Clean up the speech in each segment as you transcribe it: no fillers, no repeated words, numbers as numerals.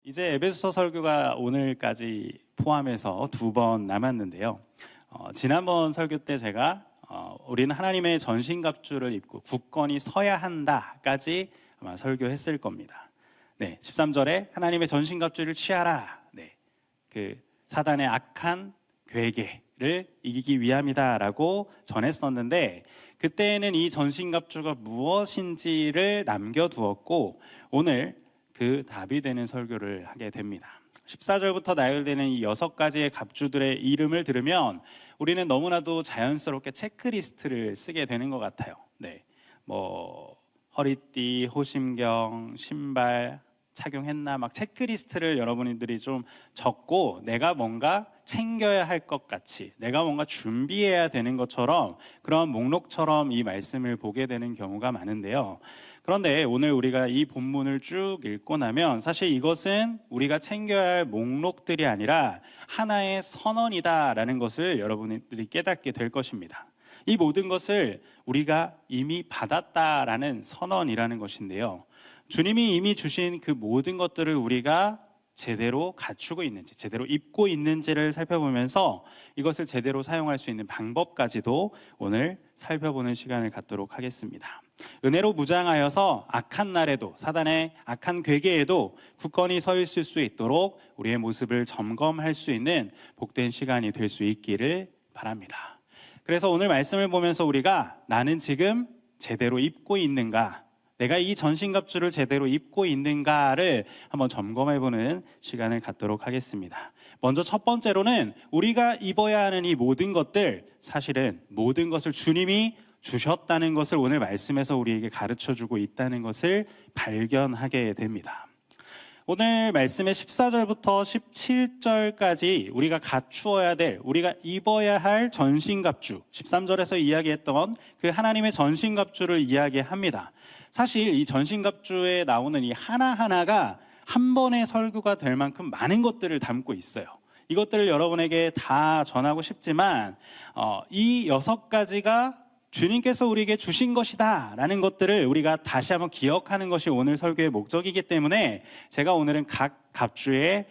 이제 에베소서 설교가 오늘까지 포함해서 2번 남았는데요. 지난번 설교 때 제가 우리는 하나님의 전신갑주를 입고 굳건히 서야 한다까지 아마 설교했을 겁니다. 네, 13절에 하나님의 전신갑주를 취하라. 네, 그 사단의 악한 괴계를 이기기 위함이다라고 전했었는데 그때는 이 전신갑주가 무엇인지를 남겨두었고 오늘 그 답이 되는 설교를 하게 됩니다. 14절부터 나열되는 이 6가지의 갑주들의 이름을 들으면 우리는 너무나도 자연스럽게 체크리스트를 쓰게 되는 것 같아요. 네, 허리띠, 호심경, 신발 착용했나 막 체크리스트를 여러분들이 좀 적고 내가 뭔가 챙겨야 할 것 같이 내가 뭔가 준비해야 되는 것처럼 그런 목록처럼 이 말씀을 보게 되는 경우가 많은데요. 그런데 오늘 우리가 이 본문을 쭉 읽고 나면 사실 이것은 우리가 챙겨야 할 목록들이 아니라 하나의 선언이다라는 것을 여러분들이 깨닫게 될 것입니다. 이 모든 것을 우리가 이미 받았다라는 선언이라는 것인데요. 주님이 이미 주신 그 모든 것들을 우리가 제대로 갖추고 있는지, 제대로 입고 있는지를 살펴보면서 이것을 제대로 사용할 수 있는 방법까지도 오늘 살펴보는 시간을 갖도록 하겠습니다. 은혜로 무장하여서 악한 날에도, 사단의 악한 괴계에도 굳건히 서 있을 수 있도록 우리의 모습을 점검할 수 있는 복된 시간이 될 수 있기를 바랍니다. 그래서 오늘 말씀을 보면서 우리가 나는 지금 제대로 입고 있는가, 내가 이 전신갑주를 제대로 입고 있는가를 한번 점검해보는 시간을 갖도록 하겠습니다. 먼저 첫 번째로는 우리가 입어야 하는 이 모든 것들, 사실은 모든 것을 주님이 주셨다는 것을 오늘 말씀에서 우리에게 가르쳐주고 있다는 것을 발견하게 됩니다. 오늘 말씀의 14절부터 17절까지 우리가 갖추어야 될, 우리가 입어야 할 전신갑주, 13절에서 이야기했던 그 하나님의 전신갑주를 이야기합니다. 사실 이 전신갑주에 나오는 이 하나하나가 한 번의 설교가 될 만큼 많은 것들을 담고 있어요. 이것들을 여러분에게 다 전하고 싶지만 이 6가지가 주님께서 우리에게 주신 것이다 라는 것들을 우리가 다시 한번 기억하는 것이 오늘 설교의 목적이기 때문에 제가 오늘은 각 갑주의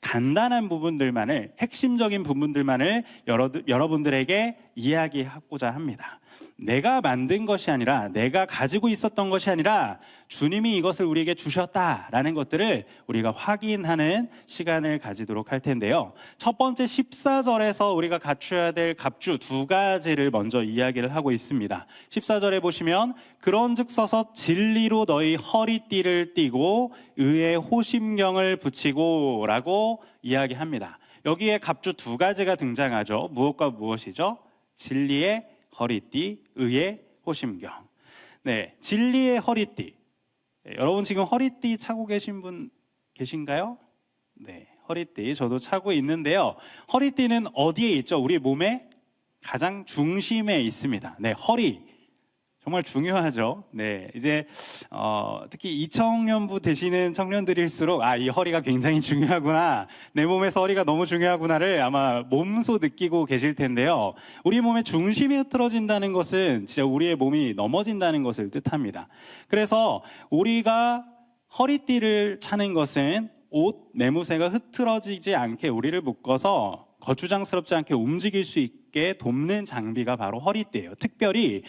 간단한 부분들만을, 핵심적인 부분들만을 여러분들에게 이야기하고자 합니다. 내가 만든 것이 아니라, 내가 가지고 있었던 것이 아니라 주님이 이것을 우리에게 주셨다라는 것들을 우리가 확인하는 시간을 가지도록 할 텐데요. 첫 번째 14절에서 우리가 갖춰야 될 갑주 2가지를 먼저 이야기를 하고 있습니다. 14절에 보시면 그런즉 서서 진리로 너희 허리띠를 띠고 의의 호심경을 붙이고 라고 이야기합니다. 여기에 갑주 2가지가 등장하죠. 무엇과 무엇이죠? 진리의 허리띠, 의의 호심경. 네, 진리의 허리띠. 여러분 지금 허리띠 차고 계신 분 계신가요? 네, 허리띠 저도 차고 있는데요. 허리띠는 어디에 있죠? 우리 몸의 가장 중심에 있습니다. 네, 허리. 정말 중요하죠. 네, 이제 특히 이청년부 되시는 청년들일수록 이 허리가 굉장히 중요하구나, 내 몸에서 허리가 너무 중요하구나를 아마 몸소 느끼고 계실 텐데요. 우리 몸의 중심이 흐트러진다는 것은 진짜 우리의 몸이 넘어진다는 것을 뜻합니다. 그래서 우리가 허리띠를 차는 것은 옷 매무새가 흐트러지지 않게 우리를 묶어서 거추장스럽지 않게 움직일 수 있게 돕는 장비가 바로 허리띠예요. 특별히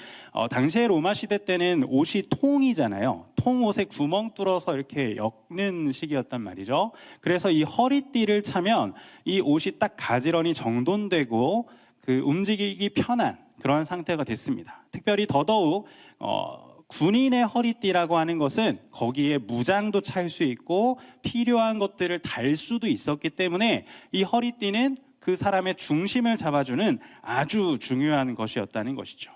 당시에 로마 시대 때는 옷이 통이잖아요. 통옷에 구멍 뚫어서 이렇게 엮는 식이었단 말이죠. 그래서 이 허리띠를 차면 이 옷이 딱 가지런히 정돈되고 그 움직이기 편한 그런 상태가 됐습니다. 특별히 더더욱 군인의 허리띠라고 하는 것은 거기에 무장도 찰 수 있고 필요한 것들을 달 수도 있었기 때문에 이 허리띠는 그 사람의 중심을 잡아주는 아주 중요한 것이었다는 것이죠.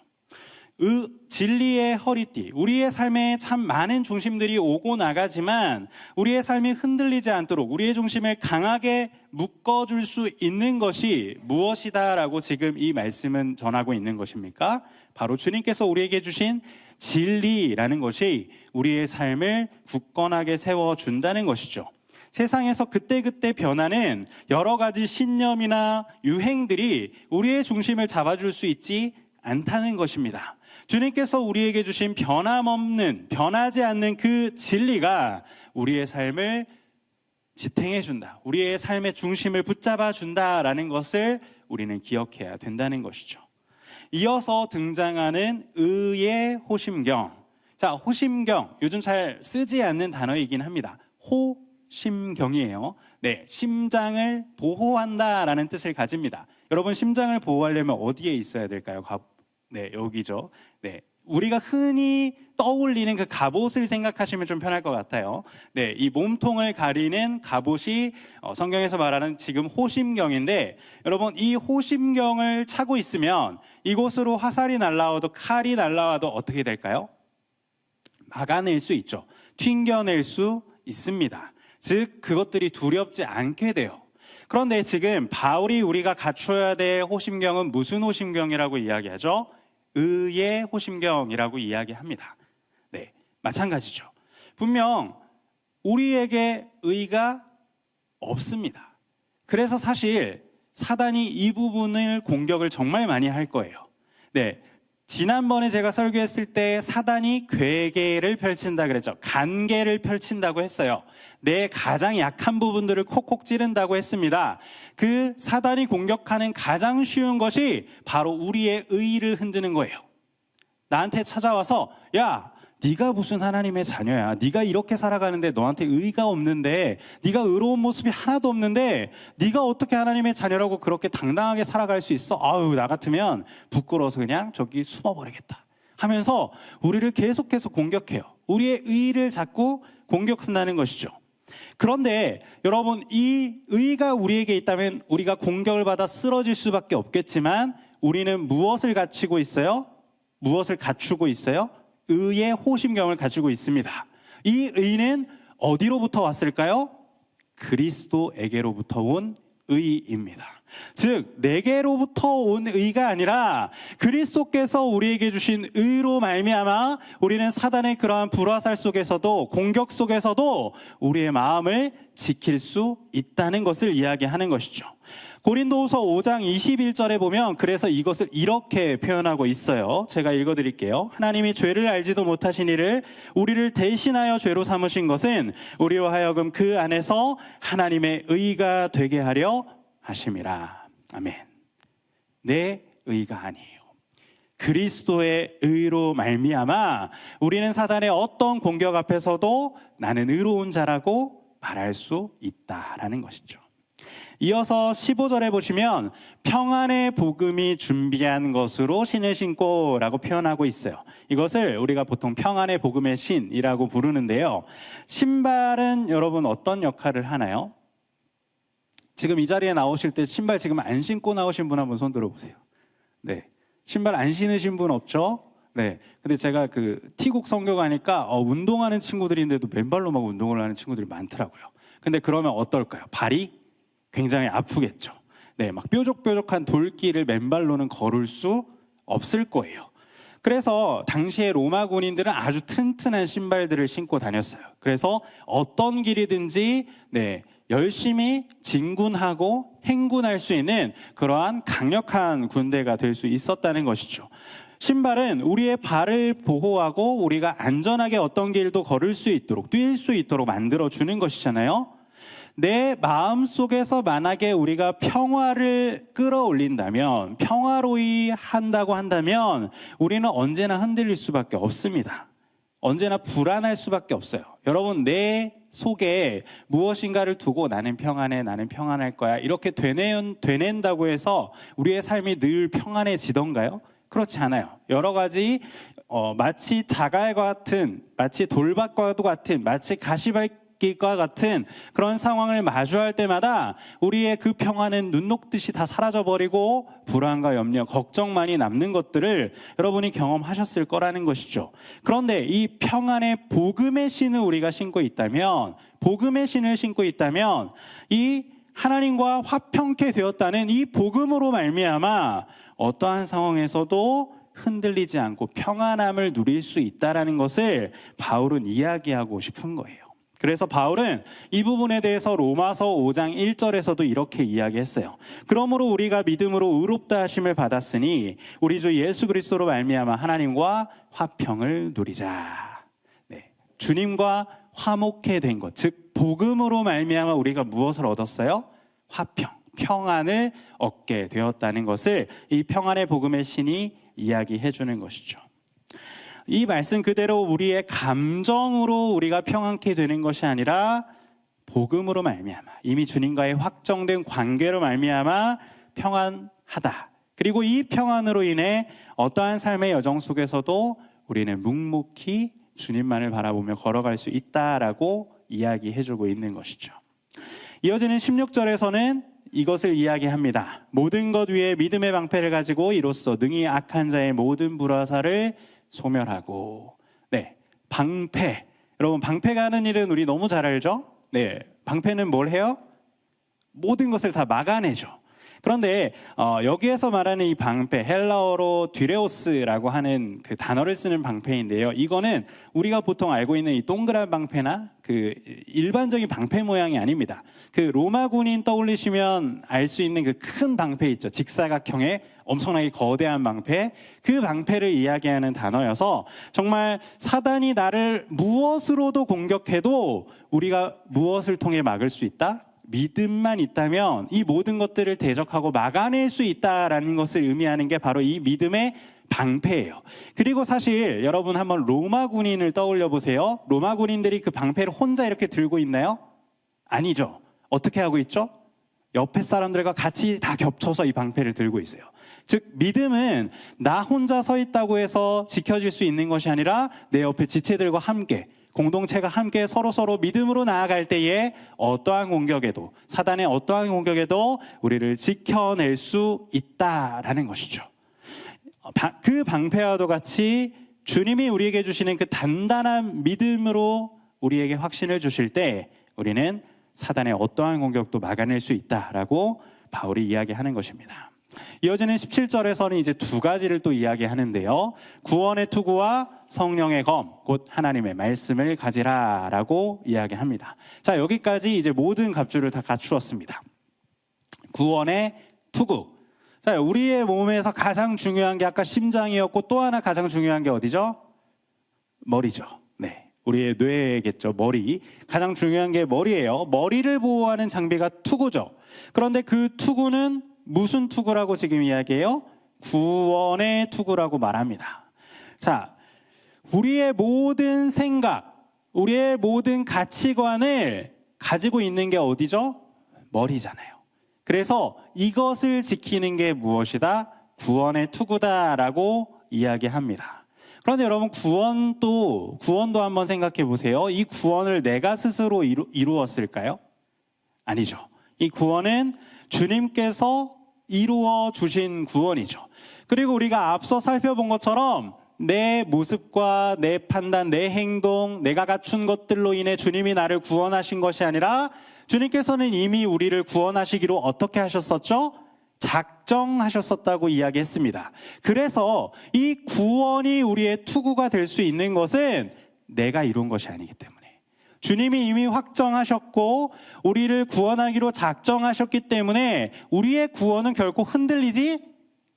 진리의 허리띠, 우리의 삶에 참 많은 중심들이 오고 나가지만 우리의 삶이 흔들리지 않도록 우리의 중심을 강하게 묶어줄 수 있는 것이 무엇이다라고 지금 이 말씀은 전하고 있는 것입니까? 바로 주님께서 우리에게 주신 진리라는 것이 우리의 삶을 굳건하게 세워준다는 것이죠. 세상에서 그때그때 변하는 여러 가지 신념이나 유행들이 우리의 중심을 잡아줄 수 있지 않다는 것입니다. 주님께서 우리에게 주신 변함없는, 변하지 않는 그 진리가 우리의 삶을 지탱해 준다. 우리의 삶의 중심을 붙잡아 준다라는 것을 우리는 기억해야 된다는 것이죠. 이어서 등장하는 의의 호심경. 자, 호심경 요즘 잘 쓰지 않는 단어이긴 합니다. 호심경이에요. 네, 심장을 보호한다라는 뜻을 가집니다. 여러분, 심장을 보호하려면 어디에 있어야 될까요? 네, 여기죠. 네, 우리가 흔히 떠올리는 그 갑옷을 생각하시면 좀 편할 것 같아요. 네, 이 몸통을 가리는 갑옷이 성경에서 말하는 지금 호심경인데, 여러분, 이 호심경을 차고 있으면 이곳으로 화살이 날라와도 칼이 날라와도 어떻게 될까요? 막아낼 수 있죠. 튕겨낼 수 있습니다. 즉 그것들이 두렵지 않게 돼요. 그런데 지금 바울이 우리가 갖춰야 될 호심경은 무슨 호심경이라고 이야기하죠? 의의 호심경이라고 이야기합니다. 네, 마찬가지죠. 분명 우리에게 의가 없습니다. 그래서 사실 사단이 이 부분을 공격을 정말 많이 할 거예요. 네, 지난번에 제가 설교했을 때 사단이 괴계를 펼친다 그랬죠. 간계를 펼친다고 했어요. 내 가장 약한 부분들을 콕콕 찌른다고 했습니다. 그 사단이 공격하는 가장 쉬운 것이 바로 우리의 의의를 흔드는 거예요. 나한테 찾아와서 야, 네가 무슨 하나님의 자녀야. 네가 이렇게 살아가는데 너한테 의의가 없는데, 네가 의로운 모습이 하나도 없는데 네가 어떻게 하나님의 자녀라고 그렇게 당당하게 살아갈 수 있어? 아유, 나 같으면 부끄러워서 그냥 저기 숨어버리겠다 하면서 우리를 계속해서 공격해요. 우리의 의의를 자꾸 공격한다는 것이죠. 그런데 여러분, 이 의의가 우리에게 있다면 우리가 공격을 받아 쓰러질 수밖에 없겠지만 우리는 무엇을 갖추고 있어요? 무엇을 갖추고 있어요? 의의 호심경을 가지고 있습니다. 이 의는 어디로부터 왔을까요? 그리스도에게로부터 온 의입니다. 즉 내게로부터 온 의가 아니라 그리스도께서 우리에게 주신 의로 말미암아 우리는 사단의 그러한 불화살 속에서도 공격 속에서도 우리의 마음을 지킬 수 있다는 것을 이야기하는 것이죠. 고린도후서 5장 21절에 보면 그래서 이것을 이렇게 표현하고 있어요. 제가 읽어드릴게요. 하나님이 죄를 알지도 못하신 이를 우리를 대신하여 죄로 삼으신 것은 우리로 하여금 그 안에서 하나님의 의가 되게 하려 하심이라. 아멘. 내 의가 아니에요. 그리스도의 의로 말미암아 우리는 사단의 어떤 공격 앞에서도 나는 의로운 자라고 말할 수 있다라는 것이죠. 이어서 15절에 보시면 평안의 복음이 준비한 것으로 신을 신고 라고 표현하고 있어요. 이것을 우리가 보통 평안의 복음의 신이라고 부르는데요. 신발은 여러분 어떤 역할을 하나요? 지금 이 자리에 나오실 때 신발 지금 안 신고 나오신 분 한번 손 들어보세요. 네, 신발 안 신으신 분 없죠? 네, 근데 제가 그 T국 선교 가니까 운동하는 친구들인데도 맨발로 막 운동을 하는 친구들이 많더라고요. 근데 그러면 어떨까요? 발이 굉장히 아프겠죠. 네, 막 뾰족뾰족한 돌길을 맨발로는 걸을 수 없을 거예요. 그래서 당시에 로마 군인들은 아주 튼튼한 신발들을 신고 다녔어요. 그래서 어떤 길이든지 열심히 진군하고 행군할 수 있는 그러한 강력한 군대가 될 수 있었다는 것이죠. 신발은 우리의 발을 보호하고 우리가 안전하게 어떤 길도 걸을 수 있도록, 뛸 수 있도록 만들어주는 것이잖아요. 내 마음속에서 만약에 우리가 평화를 끌어올린다면, 평화로이 한다고 한다면 우리는 언제나 흔들릴 수밖에 없습니다. 언제나 불안할 수밖에 없어요. 여러분, 내 속에 무엇인가를 두고 나는 평안해, 나는 평안할 거야 이렇게 되낸다고 해서 우리의 삶이 늘 평안해지던가요? 그렇지 않아요. 여러 가지 마치 자갈과 같은, 마치 돌밭과도 같은, 마치 가시밭길과 같은 그런 상황을 마주할 때마다 우리의 그 평안은 눈 녹듯이 다 사라져버리고 불안과 염려, 걱정만이 남는 것들을 여러분이 경험하셨을 거라는 것이죠. 그런데 이 평안의 복음의 신을 우리가 신고 있다면, 복음의 신을 신고 있다면 이 하나님과 화평케 되었다는 이 복음으로 말미암아 어떠한 상황에서도 흔들리지 않고 평안함을 누릴 수 있다는 것을 바울은 이야기하고 싶은 거예요. 그래서 바울은 이 부분에 대해서 로마서 5장 1절에서도 이렇게 이야기했어요. 그러므로 우리가 믿음으로 의롭다 하심을 받았으니 우리 주 예수 그리스도로 말미암아 하나님과 화평을 누리자. 주님과 화목해 된 것, 즉 복음으로 말미암아 우리가 무엇을 얻었어요? 화평, 평안을 얻게 되었다는 것을 이 평안의 복음의 신이 이야기해 주는 것이죠. 이 말씀 그대로 우리의 감정으로 우리가 평안케 되는 것이 아니라 복음으로 말미암아, 이미 주님과의 확정된 관계로 말미암아 평안하다. 그리고 이 평안으로 인해 어떠한 삶의 여정 속에서도 우리는 묵묵히 주님만을 바라보며 걸어갈 수 있다라고 이야기해주고 있는 것이죠. 이어지는 16절에서는 이것을 이야기합니다. 모든 것 위에 믿음의 방패를 가지고 이로써 능히 악한 자의 모든 불화살을 소멸하고. 네, 방패. 여러분, 방패가 하는 일은 우리 너무 잘 알죠? 네, 방패는 뭘 해요? 모든 것을 다 막아내죠. 그런데 여기에서 말하는 이 방패, 헬라어로 듀레오스라고 하는 그 단어를 쓰는 방패인데요. 이거는 우리가 보통 알고 있는 이 동그란 방패나 그 일반적인 방패 모양이 아닙니다. 그 로마 군인 떠올리시면 알 수 있는 그 큰 방패 있죠. 직사각형의 엄청나게 거대한 방패. 그 방패를 이야기하는 단어여서 정말 사단이 나를 무엇으로도 공격해도 우리가 무엇을 통해 막을 수 있다? 믿음만 있다면 이 모든 것들을 대적하고 막아낼 수 있다라는 것을 의미하는 게 바로 이 믿음의 방패예요. 그리고 사실 여러분 한번 로마 군인을 떠올려 보세요. 로마 군인들이 그 방패를 혼자 이렇게 들고 있나요? 아니죠. 어떻게 하고 있죠? 옆에 사람들과 같이 다 겹쳐서 이 방패를 들고 있어요. 즉 믿음은 나 혼자 서 있다고 해서 지켜질 수 있는 것이 아니라 내 옆에 지체들과 함께, 공동체가 함께 서로 믿음으로 나아갈 때에 어떠한 공격에도, 사단의 어떠한 공격에도 우리를 지켜낼 수 있다라는 것이죠. 그 방패와도 같이 주님이 우리에게 주시는 그 단단한 믿음으로 우리에게 확신을 주실 때 우리는 사단의 어떠한 공격도 막아낼 수 있다라고 바울이 이야기하는 것입니다. 이어지는 17절에서는 이제 두 가지를 또 이야기하는데요. 구원의 투구와 성령의 검, 곧 하나님의 말씀을 가지라라고 이야기합니다. 자, 여기까지 이제 모든 갑주를 다 갖추었습니다. 구원의 투구. 자, 우리의 몸에서 가장 중요한 게 아까 심장이었고 또 하나 가장 중요한 게 어디죠? 머리죠. 네, 우리의 뇌겠죠. 머리. 가장 중요한 게 머리예요. 머리를 보호하는 장비가 투구죠. 그런데 그 투구는 무슨 투구라고 지금 이야기해요? 구원의 투구라고 말합니다. 자, 우리의 모든 생각, 우리의 모든 가치관을 가지고 있는 게 어디죠? 머리잖아요. 그래서 이것을 지키는 게 무엇이다? 구원의 투구다라고 이야기합니다. 그런데 여러분, 구원도 한번 생각해 보세요. 이 구원을 내가 스스로 이루었을까요? 아니죠. 이 구원은 주님께서 이루어 주신 구원이죠. 그리고 우리가 앞서 살펴본 것처럼 내 모습과 내 판단, 내 행동, 내가 갖춘 것들로 인해 주님이 나를 구원하신 것이 아니라 주님께서는 이미 우리를 구원하시기로 어떻게 하셨었죠? 작정하셨었다고 이야기했습니다. 그래서 이 구원이 우리의 투구가 될 수 있는 것은 내가 이룬 것이 아니기 때문에, 주님이 이미 확정하셨고 우리를 구원하기로 작정하셨기 때문에 우리의 구원은 결코 흔들리지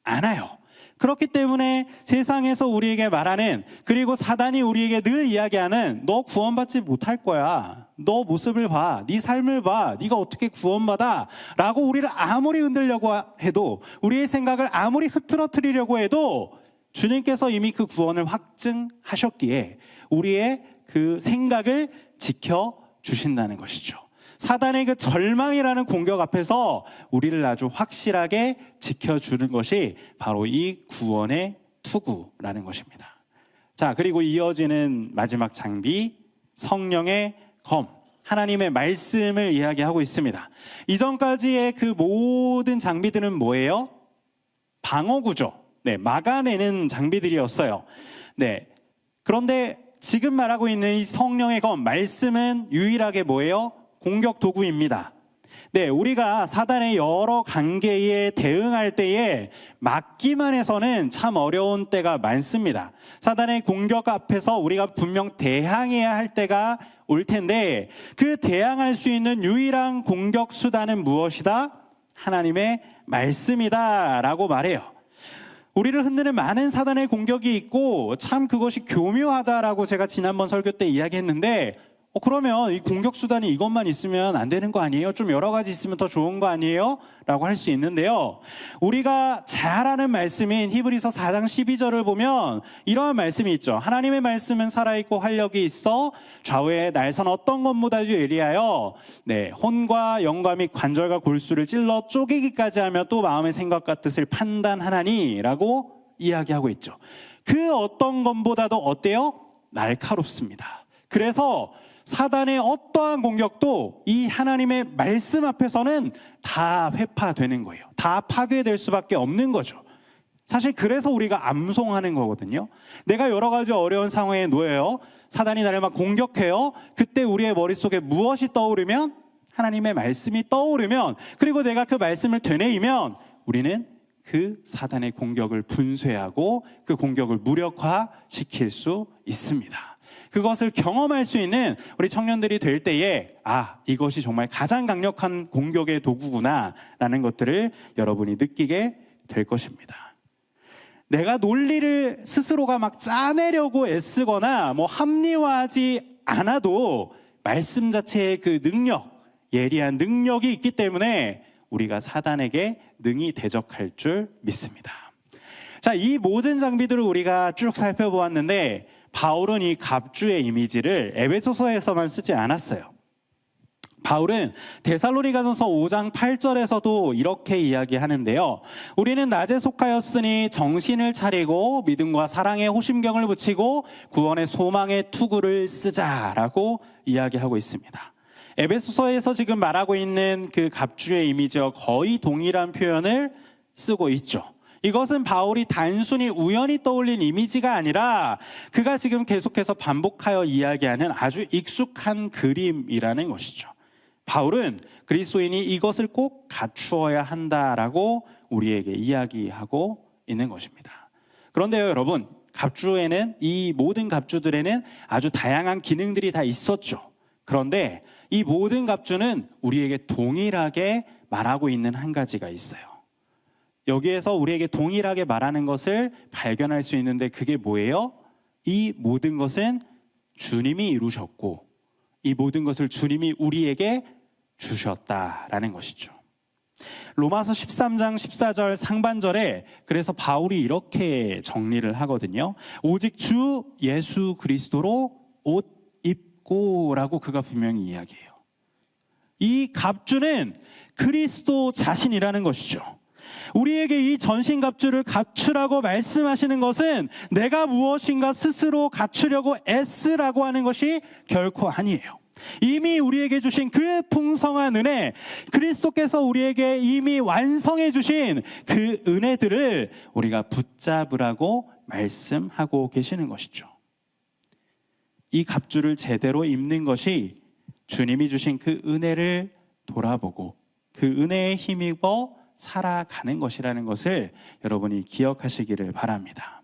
않아요. 그렇기 때문에 세상에서 우리에게 말하는, 그리고 사단이 우리에게 늘 이야기하는 너 구원받지 못할 거야, 너 모습을 봐, 네 삶을 봐, 네가 어떻게 구원받아 라고 우리를 아무리 흔들려고 해도, 우리의 생각을 아무리 흐트러뜨리려고 해도 주님께서 이미 그 구원을 확증하셨기에 우리의 그 생각을 지켜주신다는 것이죠. 사단의 그 절망이라는 공격 앞에서 우리를 아주 확실하게 지켜주는 것이 바로 이 구원의 투구라는 것입니다. 자, 그리고 이어지는 마지막 장비, 성령의 검, 하나님의 말씀을 이야기하고 있습니다. 이전까지의 그 모든 장비들은 뭐예요? 방어구죠. 네, 막아내는 장비들이었어요. 네, 그런데 지금 말하고 있는 이 성령의 검, 말씀은 유일하게 뭐예요? 공격 도구입니다. 네, 우리가 사단의 여러 관계에 대응할 때에 막기만 해서는 참 어려운 때가 많습니다. 사단의 공격 앞에서 우리가 분명 대항해야 할 때가 올 텐데, 그 대항할 수 있는 유일한 공격 수단은 무엇이다? 하나님의 말씀이다 라고 말해요. 우리를 흔드는 많은 사단의 공격이 있고 참 그것이 교묘하다라고 제가 지난번 설교 때 이야기했는데, 그러면 이 공격 수단이 이것만 있으면 안 되는 거 아니에요? 좀 여러 가지 있으면 더 좋은 거 아니에요? 라고 할 수 있는데요. 우리가 잘 아는 말씀인 히브리서 4장 12절을 보면 이러한 말씀이 있죠. 하나님의 말씀은 살아있고 활력이 있어 좌우의 날선 어떤 것보다도 예리하여 혼과 영과 및 관절과 골수를 찔러 쪼개기까지 하며 또 마음의 생각과 뜻을 판단하나니 라고 이야기하고 있죠. 그 어떤 것보다도 어때요? 날카롭습니다. 그래서 사단의 어떠한 공격도 이 하나님의 말씀 앞에서는 다 회파되는 거예요. 다 파괴될 수밖에 없는 거죠. 사실 그래서 우리가 암송하는 거거든요. 내가 여러 가지 어려운 상황에 놓여요. 사단이 나를 막 공격해요. 그때 우리의 머릿속에 무엇이 떠오르면 하나님의 말씀이 떠오르면 그리고 내가 그 말씀을 되뇌이면 우리는 그 사단의 공격을 분쇄하고 그 공격을 무력화시킬 수 있습니다. 그것을 경험할 수 있는 우리 청년들이 될 때에 이것이 정말 가장 강력한 공격의 도구구나 라는 것들을 여러분이 느끼게 될 것입니다. 내가 논리를 스스로가 막 짜내려고 애쓰거나 합리화하지 않아도 말씀 자체의 그 능력, 예리한 능력이 있기 때문에 우리가 사단에게 능히 대적할 줄 믿습니다. 자, 이 모든 장비들을 우리가 쭉 살펴보았는데 바울은 이 갑주의 이미지를 에베소서에서만 쓰지 않았어요. 바울은 데살로니가전서 5장 8절에서도 이렇게 이야기하는데요. 우리는 낮에 속하였으니 정신을 차리고 믿음과 사랑에 호심경을 붙이고 구원의 소망의 투구를 쓰자라고 이야기하고 있습니다. 에베소서에서 지금 말하고 있는 그 갑주의 이미지와 거의 동일한 표현을 쓰고 있죠. 이것은 바울이 단순히 우연히 떠올린 이미지가 아니라 그가 지금 계속해서 반복하여 이야기하는 아주 익숙한 그림이라는 것이죠. 바울은 그리스도인이 이것을 꼭 갖추어야 한다라고 우리에게 이야기하고 있는 것입니다. 그런데요, 여러분, 갑주에는 이 모든 갑주들에는 아주 다양한 기능들이 다 있었죠. 그런데 이 모든 갑주는 우리에게 동일하게 말하고 있는 한 가지가 있어요. 여기에서 우리에게 동일하게 말하는 것을 발견할 수 있는데 그게 뭐예요? 이 모든 것은 주님이 이루셨고 이 모든 것을 주님이 우리에게 주셨다라는 것이죠. 로마서 13장 14절 상반절에 그래서 바울이 이렇게 정리를 하거든요. 오직 주 예수 그리스도로 옷 입고 라고 그가 분명히 이야기해요. 이 갑주는 그리스도 자신이라는 것이죠. 우리에게 이 전신갑주를 갖추라고 말씀하시는 것은 내가 무엇인가 스스로 갖추려고 애쓰라고 하는 것이 결코 아니에요. 이미 우리에게 주신 그 풍성한 은혜, 그리스도께서 우리에게 이미 완성해 주신 그 은혜들을 우리가 붙잡으라고 말씀하고 계시는 것이죠. 이 갑주를 제대로 입는 것이 주님이 주신 그 은혜를 돌아보고 그 은혜에 힘입어 살아가는 것이라는 것을 여러분이 기억하시기를 바랍니다.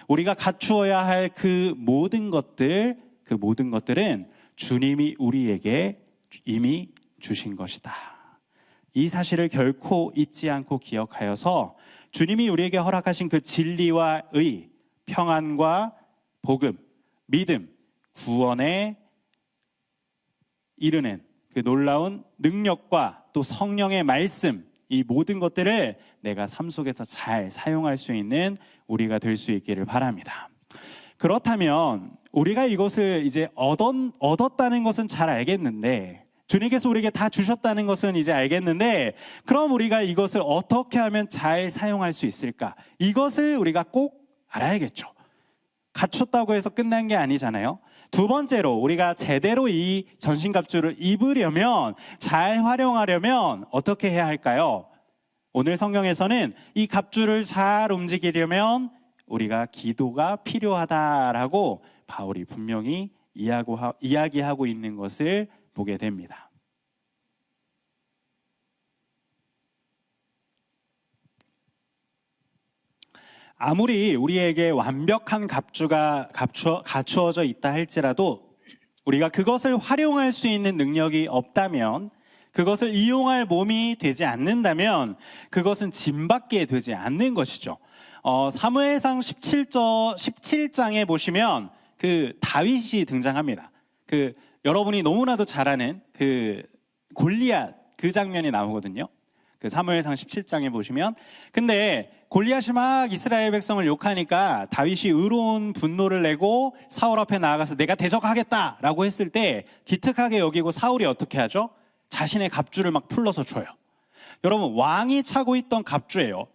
우리가 갖추어야 할 그 모든 것들은 주님이 우리에게 이미 주신 것이다. 이 사실을 결코 잊지 않고 기억하여서 주님이 우리에게 허락하신 그 진리와 의, 평안과 복음, 믿음, 구원에 이르는 그 놀라운 능력과 또 성령의 말씀, 이 모든 것들을 내가 삶 속에서 잘 사용할 수 있는 우리가 될 수 있기를 바랍니다. 그렇다면 우리가 이것을 이제 얻었다는 것은 잘 알겠는데, 주님께서 우리에게 다 주셨다는 것은 이제 알겠는데, 그럼 우리가 이것을 어떻게 하면 잘 사용할 수 있을까? 이것을 우리가 꼭 알아야겠죠. 갖췄다고 해서 끝난 게 아니잖아요. 두 번째로 우리가 제대로 이 전신갑주를 입으려면, 잘 활용하려면 어떻게 해야 할까요? 오늘 성경에서는 이 갑주를 잘 움직이려면 우리가 기도가 필요하다라고 바울이 분명히 이야기하고 있는 것을 보게 됩니다. 아무리 우리에게 완벽한 갑주가 갖추어져 있다 할지라도 우리가 그것을 활용할 수 있는 능력이 없다면, 그것을 이용할 몸이 되지 않는다면 그것은 짐밖에 되지 않는 것이죠. 사무엘상 17장에 보시면 그 다윗이 등장합니다. 그 여러분이 너무나도 잘 아는 그 골리앗 그 장면이 나오거든요. 그 사무엘상 17장에 보시면, 근데 골리앗이 막 이스라엘 백성을 욕하니까 다윗이 의로운 분노를 내고 사울 앞에 나아가서 내가 대적하겠다라고 했을 때 기특하게 여기고 사울이 어떻게 하죠? 자신의 갑주를 막 풀러서 줘요. 여러분, 왕이 차고 있던 갑주예요.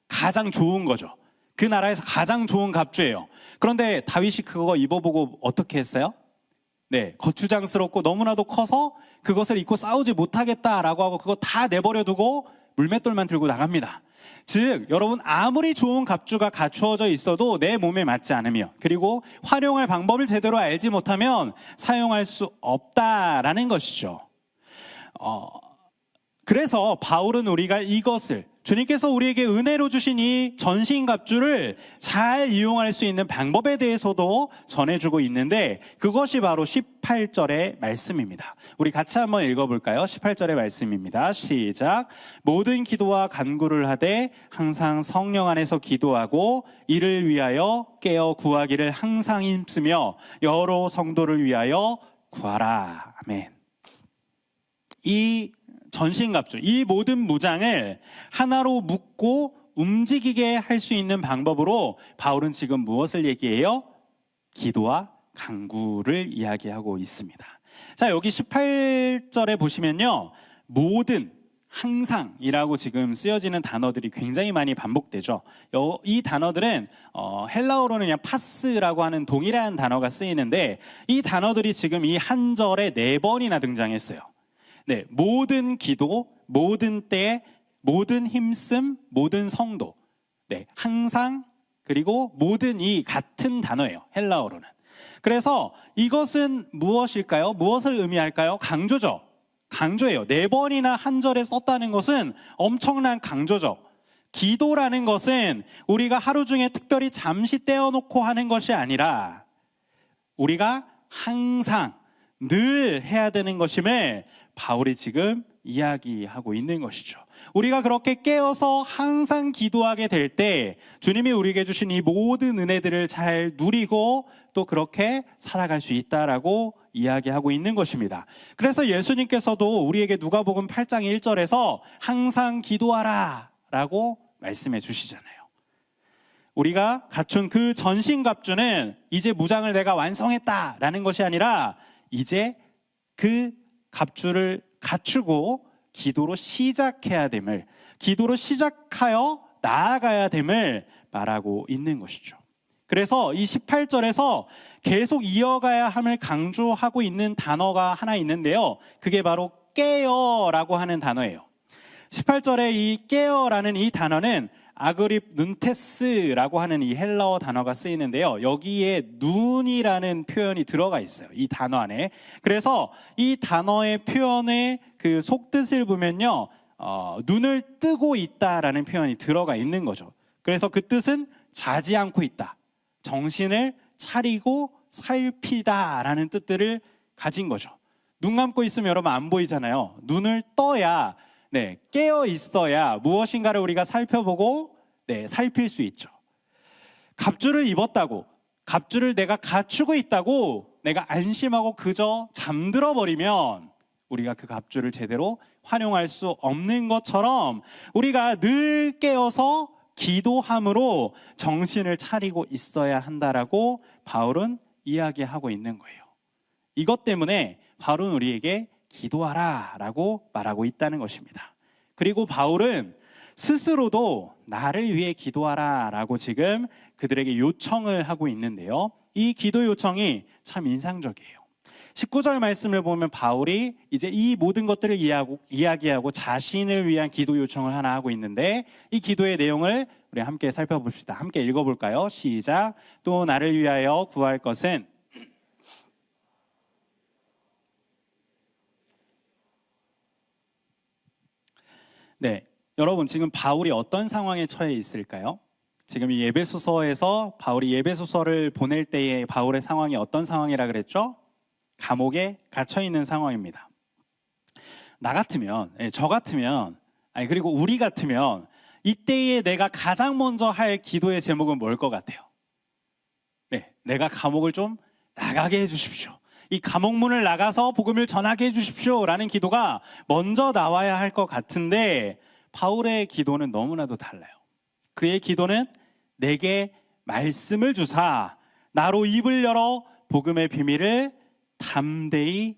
가장 좋은 거죠. 그 나라에서 가장 좋은 갑주예요. 그런데 다윗이 그거 입어보고 어떻게 했어요? 네, 거추장스럽고 너무나도 커서 그것을 입고 싸우지 못하겠다라고 하고 그거 다 내버려두고 물맷돌만 들고 나갑니다. 즉 여러분, 아무리 좋은 갑주가 갖추어져 있어도 내 몸에 맞지 않으며, 그리고 활용할 방법을 제대로 알지 못하면 사용할 수 없다라는 것이죠. 그래서 바울은 우리가 이것을, 주님께서 우리에게 은혜로 주신 이 전신갑주를 잘 이용할 수 있는 방법에 대해서도 전해주고 있는데, 그것이 바로 18절의 말씀입니다. 우리 같이 한번 읽어볼까요? 18절의 말씀입니다. 시작. 모든 기도와 간구를 하되 항상 성령 안에서 기도하고 이를 위하여 깨어 구하기를 항상 힘쓰며 여러 성도를 위하여 구하라. 아멘. 이 전신갑주, 이 모든 무장을 하나로 묶고 움직이게 할 수 있는 방법으로 바울은 지금 무엇을 얘기해요? 기도와 간구를 이야기하고 있습니다. 자, 여기 18절에 보시면요, 모든, 항상이라고 지금 쓰여지는 단어들이 굉장히 많이 반복되죠. 이 단어들은 헬라어로는 그냥 파스라고 하는 동일한 단어가 쓰이는데, 이 단어들이 지금 이 한 절에 4번이나 등장했어요. 네, 모든 기도, 모든 때, 모든 힘씀, 모든 성도. 네, 항상, 그리고 모든, 이 같은 단어예요. 헬라어로는. 그래서 이것은 무엇일까요? 무엇을 의미할까요? 강조죠. 강조예요. 4번이나 한 절에 썼다는 것은 엄청난 강조죠. 기도라는 것은 우리가 하루 중에 특별히 잠시 떼어놓고 하는 것이 아니라 우리가 항상 늘 해야 되는 것임을 바울이 지금 이야기하고 있는 것이죠. 우리가 그렇게 깨어서 항상 기도하게 될 때 주님이 우리에게 주신 이 모든 은혜들을 잘 누리고 또 그렇게 살아갈 수 있다라고 이야기하고 있는 것입니다. 그래서 예수님께서도 우리에게 누가복음 8장 1절에서 항상 기도하라 라고 말씀해 주시잖아요. 우리가 갖춘 그 전신갑주는 이제 무장을 내가 완성했다라는 것이 아니라 이제 그 갑주를 갖추고 기도로 시작해야 됨을, 기도로 시작하여 나아가야 됨을 말하고 있는 것이죠. 그래서 이 18절에서 계속 이어가야 함을 강조하고 있는 단어가 하나 있는데요, 그게 바로 깨어라고 하는 단어예요. 18절에 이 깨어라는 이 단어는 아그립 눈테스라고 하는 이 헬라어 단어가 쓰이는데요, 여기에 눈이라는 표현이 들어가 있어요, 이 단어 안에. 그래서 이 단어의 표현의 그 속뜻을 보면요, 눈을 뜨고 있다라는 표현이 들어가 있는 거죠. 그래서 그 뜻은 자지 않고 있다, 정신을 차리고 살피다라는 뜻들을 가진 거죠. 눈 감고 있으면 여러분 안 보이잖아요. 눈을 떠야, 네, 깨어 있어야 무엇인가를 우리가 살펴보고, 네, 살필 수 있죠. 갑주를 입었다고, 갑주를 내가 갖추고 있다고 내가 안심하고 그저 잠들어 버리면 우리가 그 갑주를 제대로 활용할 수 없는 것처럼 우리가 늘 깨어서 기도함으로 정신을 차리고 있어야 한다라고 바울은 이야기하고 있는 거예요. 이것 때문에 바울은 우리에게 기도하라 라고 말하고 있다는 것입니다. 그리고 바울은 스스로도 나를 위해 기도하라 라고 지금 그들에게 요청을 하고 있는데요, 이 기도 요청이 참 인상적이에요. 19절 말씀을 보면 바울이 이제 이 모든 것들을 이야기하고 자신을 위한 기도 요청을 하나 하고 있는데, 이 기도의 내용을 우리 함께 살펴봅시다. 함께 읽어볼까요? 시작. 또 나를 위하여 구할 것은, 네, 여러분 지금 바울이 어떤 상황에 처해 있을까요? 지금 이 에베소서에서 바울이 에베소서를 보낼 때의 바울의 상황이 어떤 상황이라 그랬죠? 감옥에 갇혀 있는 상황입니다. 나 같으면, 저 같으면, 아니 그리고 우리 같으면 이때에 내가 가장 먼저 할 기도의 제목은 뭘 것 같아요? 네, 내가 감옥을 좀 나가게 해주십시오. 이 감옥문을 나가서 복음을 전하게 해주십시오라는 기도가 먼저 나와야 할 것 같은데 바울의 기도는 너무나도 달라요. 그의 기도는 내게 말씀을 주사 나로 입을 열어 복음의 비밀을 담대히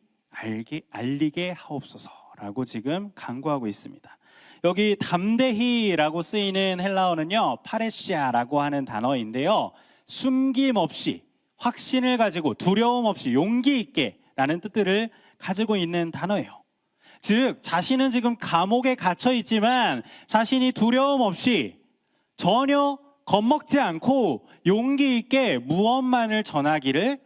알리게 하옵소서라고 지금 간구하고 있습니다. 여기 담대히라고 쓰이는 헬라어는요, 파레시아라고 하는 단어인데요, 숨김없이, 확신을 가지고, 두려움 없이, 용기 있게 라는 뜻들을 가지고 있는 단어예요. 즉 자신은 지금 감옥에 갇혀 있지만 자신이 두려움 없이 전혀 겁먹지 않고 용기 있게 무엇만을 전하기를,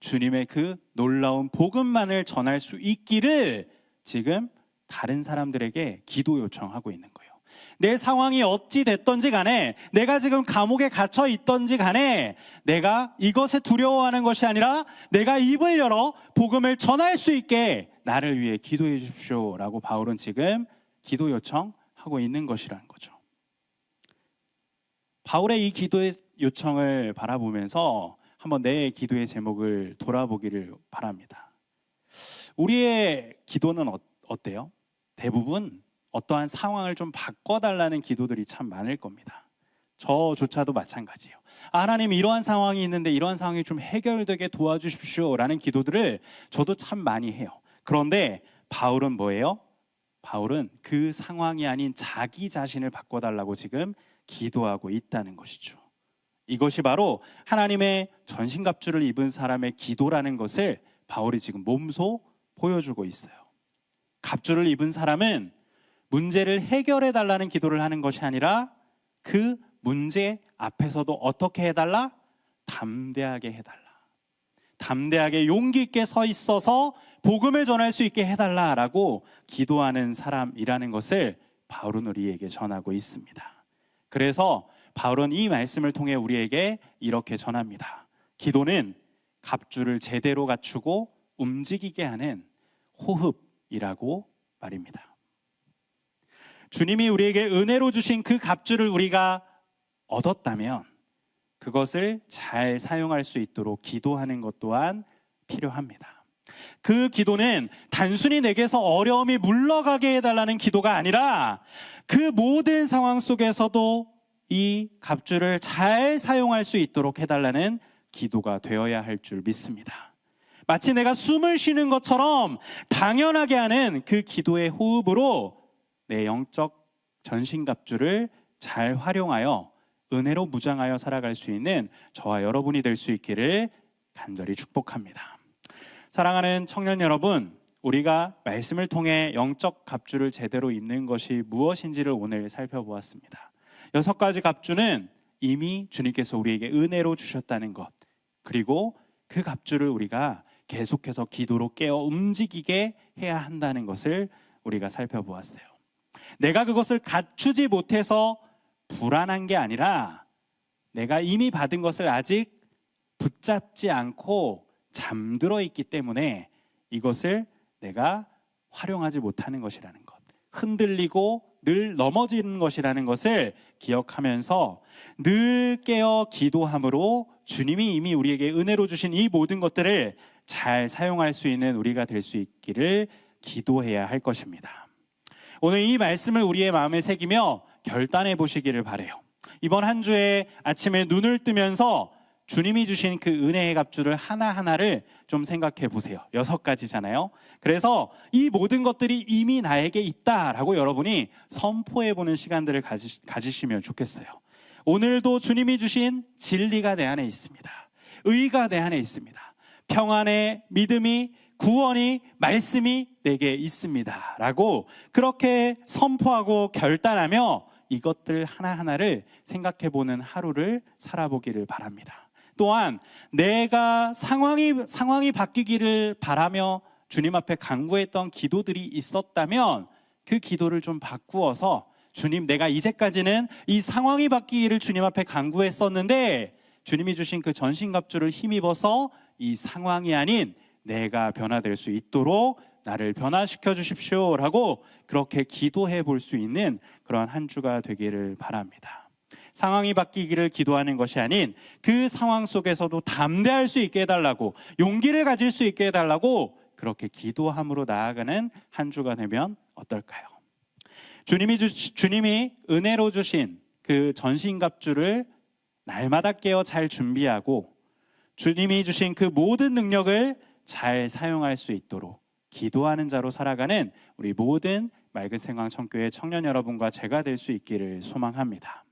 주님의 그 놀라운 복음만을 전할 수 있기를 지금 다른 사람들에게 기도 요청하고 있는 거예요. 내 상황이 어찌 됐던지 간에, 내가 지금 감옥에 갇혀 있던지 간에 내가 이것에 두려워하는 것이 아니라 내가 입을 열어 복음을 전할 수 있게 나를 위해 기도해 주십시오 라고 바울은 지금 기도 요청하고 있는 것이라는 거죠. 바울의 이 기도의 요청을 바라보면서 한번 내 기도의 제목을 돌아보기를 바랍니다. 우리의 기도는 어때요? 대부분 어떠한 상황을 좀 바꿔달라는 기도들이 참 많을 겁니다. 저조차도 마찬가지예요. 하나님, 이러한 상황이 있는데 이러한 상황이 좀 해결되게 도와주십시오 라는 기도들을 저도 참 많이 해요. 그런데 바울은 뭐예요? 바울은 그 상황이 아닌 자기 자신을 바꿔달라고 지금 기도하고 있다는 것이죠. 이것이 바로 하나님의 전신갑주를 입은 사람의 기도라는 것을 바울이 지금 몸소 보여주고 있어요. 갑주를 입은 사람은 문제를 해결해 달라는 기도를 하는 것이 아니라 그 문제 앞에서도 어떻게 해달라? 담대하게 해달라. 담대하게 용기 있게 서 있어서 복음을 전할 수 있게 해달라라고 기도하는 사람이라는 것을 바울은 우리에게 전하고 있습니다. 그래서 바울은 이 말씀을 통해 우리에게 이렇게 전합니다. 기도는 갑주를 제대로 갖추고 움직이게 하는 호흡이라고 말입니다. 주님이 우리에게 은혜로 주신 그 갑주를 우리가 얻었다면 그것을 잘 사용할 수 있도록 기도하는 것 또한 필요합니다. 그 기도는 단순히 내게서 어려움이 물러가게 해달라는 기도가 아니라 그 모든 상황 속에서도 이 갑주를 잘 사용할 수 있도록 해달라는 기도가 되어야 할 줄 믿습니다. 마치 내가 숨을 쉬는 것처럼 당연하게 하는 그 기도의 호흡으로 내 영적 전신갑주를 잘 활용하여 은혜로 무장하여 살아갈 수 있는 저와 여러분이 될 수 있기를 간절히 축복합니다. 사랑하는 청년 여러분, 우리가 말씀을 통해 영적 갑주를 제대로 입는 것이 무엇인지를 오늘 살펴보았습니다. 6가지 갑주는 이미 주님께서 우리에게 은혜로 주셨다는 것, 그리고 그 갑주를 우리가 계속해서 기도로 깨어 움직이게 해야 한다는 것을 우리가 살펴보았어요. 내가 그것을 갖추지 못해서 불안한 게 아니라 내가 이미 받은 것을 아직 붙잡지 않고 잠들어 있기 때문에 이것을 내가 활용하지 못하는 것이라는 것, 흔들리고 늘 넘어지는 것이라는 것을 기억하면서 늘 깨어 기도함으로 주님이 이미 우리에게 은혜로 주신 이 모든 것들을 잘 사용할 수 있는 우리가 될 수 있기를 기도해야 할 것입니다. 오늘 이 말씀을 우리의 마음에 새기며 결단해 보시기를 바라요. 이번 한 주에 아침에 눈을 뜨면서 주님이 주신 그 은혜의 갑주를 하나하나를 좀 생각해 보세요. 6가지잖아요. 그래서 이 모든 것들이 이미 나에게 있다라고 여러분이 선포해 보는 시간들을 가지시면 좋겠어요. 오늘도 주님이 주신 진리가 내 안에 있습니다. 의가 내 안에 있습니다. 평안의 믿음이, 구원이, 말씀이 내게 있습니다 라고 그렇게 선포하고 결단하며 이것들 하나하나를 생각해 보는 하루를 살아보기를 바랍니다. 또한 내가 상황이 바뀌기를 바라며 주님 앞에 간구했던 기도들이 있었다면 그 기도를 좀 바꾸어서, 주님, 내가 이제까지는 이 상황이 바뀌기를 주님 앞에 간구했었는데 주님이 주신 그 전신갑주를 힘입어서 이 상황이 아닌 내가 변화될 수 있도록 나를 변화시켜 주십시오 라고 그렇게 기도해 볼 수 있는 그런 한 주가 되기를 바랍니다. 상황이 바뀌기를 기도하는 것이 아닌 그 상황 속에서도 담대할 수 있게 해달라고, 용기를 가질 수 있게 해달라고 그렇게 기도함으로 나아가는 한 주가 되면 어떨까요? 주님이 은혜로 주신 그 전신갑주를 날마다 깨어 잘 준비하고 주님이 주신 그 모든 능력을 잘 사용할 수 있도록 기도하는 자로 살아가는 우리 모든 맑은 생황 청교회 청년 여러분과 제가 될 수 있기를 소망합니다.